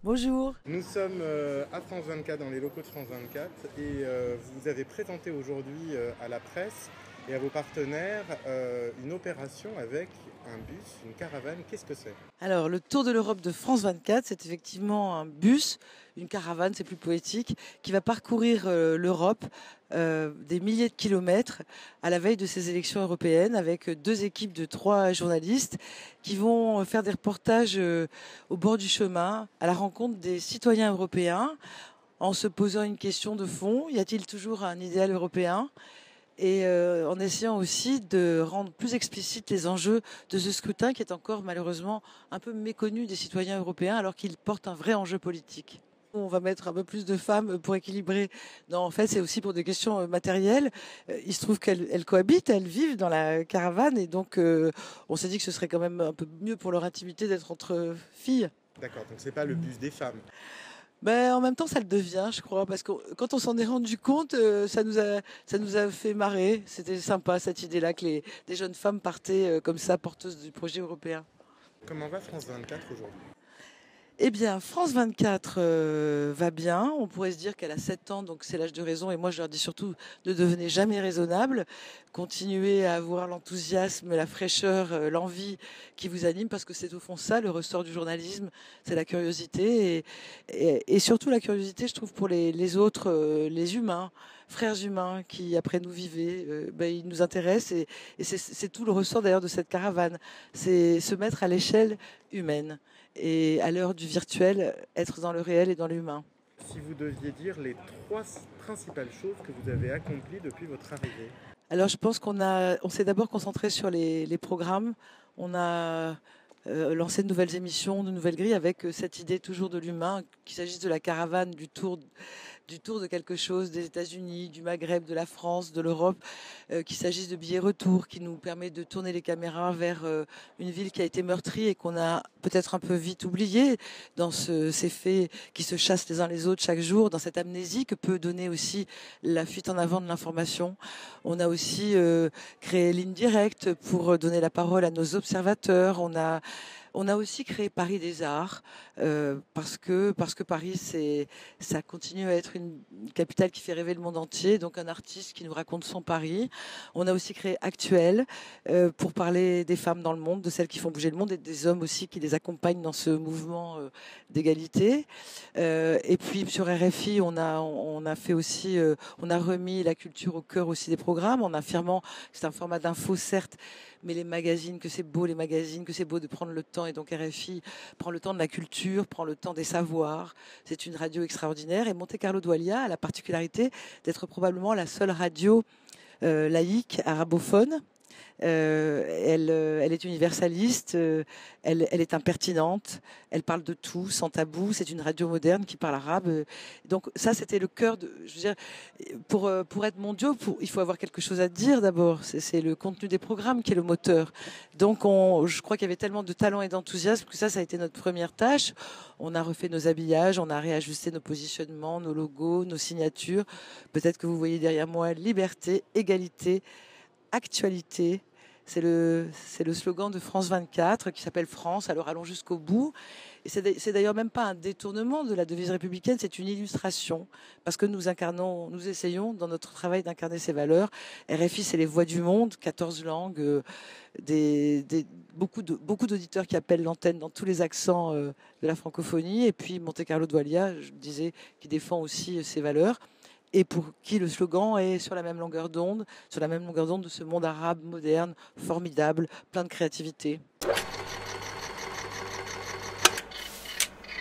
Bonjour. Nous sommes à France 24, dans les locaux de France 24, et vous avez présenté aujourd'hui à la presse et à vos partenaires une opération avec un bus, une caravane. Qu'est-ce que c'est? Alors, le Tour de l'Europe de France 24, c'est effectivement un bus, une caravane, c'est plus poétique, qui va parcourir l'Europe, des milliers de kilomètres à la veille de ces élections européennes, avec deux équipes de 3 journalistes qui vont faire des reportages au bord du chemin, à la rencontre des citoyens européens, en se posant une question de fond. Y a-t-il toujours un idéal européen? Et en essayant aussi de rendre plus explicites les enjeux de ce scrutin qui est encore malheureusement un peu méconnu des citoyens européens alors qu'il porte un vrai enjeu politique. On va mettre un peu plus de femmes pour équilibrer. Non, en fait, c'est aussi pour des questions matérielles. Il se trouve qu'elles cohabitent, elles vivent dans la caravane et donc on s'est dit que ce serait quand même un peu mieux pour leur intimité d'être entre filles. D'accord, donc c'est pas le bus des femmes. Ben, en même temps, ça le devient, je crois, parce que quand on s'en est rendu compte, ça nous a fait marrer. C'était sympa cette idée-là que des jeunes femmes partaient comme ça, porteuses du projet européen. Comment va France 24 aujourd'hui? Eh bien, France 24 va bien. On pourrait se dire qu'elle a 7 ans, donc c'est l'âge de raison. Et moi, je leur dis surtout, ne devenez jamais raisonnable. Continuez à avoir l'enthousiasme, la fraîcheur, l'envie qui vous anime, parce que c'est au fond ça, le ressort du journalisme, c'est la curiosité. Et surtout la curiosité, je trouve, pour les autres, les humains, frères humains qui, après nous, vivaient. Ben, ils nous intéressent. Et c'est tout le ressort, d'ailleurs, de cette caravane. C'est se mettre à l'échelle humaine et à l'heure du virtuel, être dans le réel et dans l'humain. Si vous deviez dire les trois principales choses que vous avez accomplies depuis votre arrivée. Alors je pense on s'est d'abord concentré sur les programmes. On a lancé de nouvelles émissions, de nouvelles grilles avec cette idée toujours de l'humain, qu'il s'agisse de la caravane, du tour de quelque chose des États-Unis, du Maghreb, de la France, de l'Europe, qu'il s'agisse de billets retour qui nous permet de tourner les caméras vers une ville qui a été meurtrie et qu'on a peut-être un peu vite oublié dans ces faits qui se chassent les uns les autres chaque jour, dans cette amnésie que peut donner aussi la fuite en avant de l'information. On a aussi créé Ligne Directe pour donner la parole à nos observateurs. On a aussi créé Paris des Arts parce que Paris, ça continue à être une capitale qui fait rêver le monde entier. Donc un artiste qui nous raconte son Paris. On a aussi créé Actuel pour parler des femmes dans le monde, de celles qui font bouger le monde et des hommes aussi qui les accompagnent dans ce mouvement d'égalité. Et puis sur RFI, on a fait aussi, on a remis la culture au cœur aussi des programmes en affirmant que c'est un format d'info certes, mais les magazines, que c'est beau les magazines, que c'est beau de prendre le temps. Et donc RFI prend le temps de la culture, prend le temps des savoirs. C'est une radio extraordinaire. Et Monte Carlo Doualiya a la particularité d'être probablement la seule radio laïque arabophone. Elle est universaliste, elle est impertinente, elle parle de tout, sans tabou. C'est une radio moderne qui parle arabe. Donc ça, c'était le cœur de. Je veux dire, pour être mondiaux, il faut avoir quelque chose à dire d'abord. C'est le contenu des programmes qui est le moteur. Donc je crois qu'il y avait tellement de talent et d'enthousiasme que ça a été notre première tâche. On a refait nos habillages, on a réajusté nos positionnements, nos logos, nos signatures. Peut-être que vous voyez derrière moi liberté, égalité, actualité. C'est le slogan de France 24 qui s'appelle France, alors allons jusqu'au bout. Et c'est d'ailleurs même pas un détournement de la devise républicaine, c'est une illustration. Parce que nous essayons dans notre travail d'incarner ces valeurs. RFI, c'est les voix du monde, 14 langues, beaucoup d'auditeurs qui appellent l'antenne dans tous les accents de la francophonie. Et puis Monte Carlo Doualiya, je disais, qui défend aussi ces valeurs et pour qui le slogan est sur la même longueur d'onde de ce monde arabe moderne, formidable, plein de créativité.